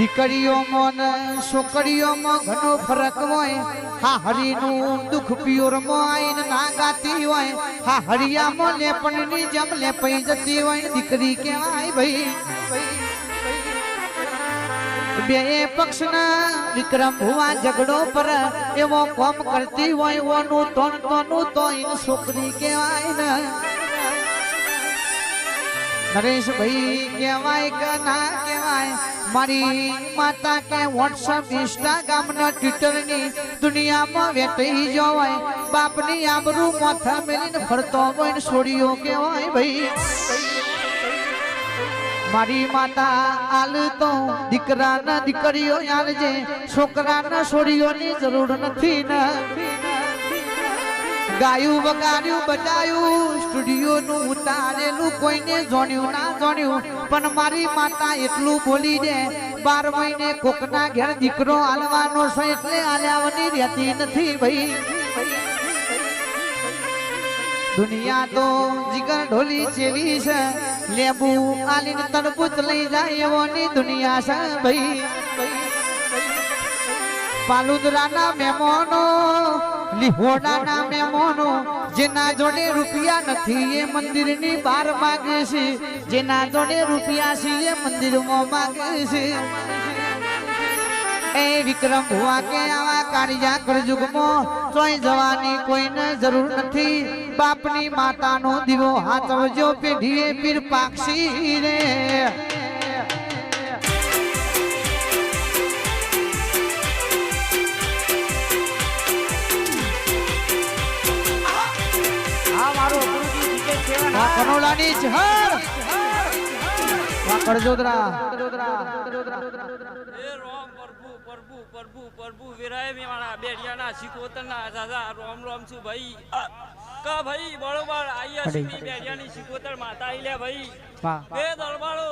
દીકરીઓમાં ને છોકરીઓમાં ઘણો ફરક હોય હા હરીનું દુઃખ પિયોરમાં આઈને ના ગાતી હોય હા હરિયામાં લેપણની જેમ લેપાઈ જતી હોય દીકરી કહેવાય ભાઈ બે પક્ષના વિક્રમ ભુવા ઝઘડો પર એવો કોમ કરતી હોય ઓનું તોનું તો એને છોકરી કહેવાય ને નરેશ ભાઈ કહેવાય કે ના કહેવાય મારી માતા કે વોટ્સઅપ ઇન્સ્ટાગ્રામ ના ટ્વિટર ની દુનિયામાં વેટાઈ જવાય બાપની આબરૂ માથા મેલીને ફરતો હોય ને છોડીઓ કહેવાય ભાઈ મારી માતા આલ તો દીકરાના દીકરીઓ આલજે છોકરાના છોડીઓની જરૂર નથી ને ગાયું વગાડ્યું બજાયું સ્ટુડિયો નું ઉતારેલું કોઈને જોણ્યું ના જોણ્યું પણ મારી માતા એટલું બોલી દે 12 મહિને કોકના ઘેર દીકરો આલવાનો છે એટલે આલ્યાવની રહેતી નથી ભાઈ દુનિયા તો જીગર ઢોલી ચેવી છે લેબુ આલીને તરબૂચ લઈ જાય એવોની દુનિયા છે ભાઈ પાલુદરાના મહેમાનો લીહોડાના મહેમાનો જેના જોડે રૂપિયા નથી એ મંદિરની બહાર માગે છે જેના જોડે રૂપિયા છે એ મંદિરમાં માગે છે એ વિક્રમ ભુવા કે આવા કાળિયા કળયુગમાં ચોઈ જવાની કોઈને જરૂર નથી બાપની માતાનો દીવો હાચવજો પેઢીએ પીર પાક્ષી રે કનોલાની જહર કરજોદરા એ રોમ પ્રભુ વિરાય મે મારા બેડિયાના શિકોતરના દાદા રોમ છું ભાઈ કા ભાઈ બરોબર આયા સુધી બેડિયાની શિકોતર માતા આઈ લે ભાઈ બે દરબારો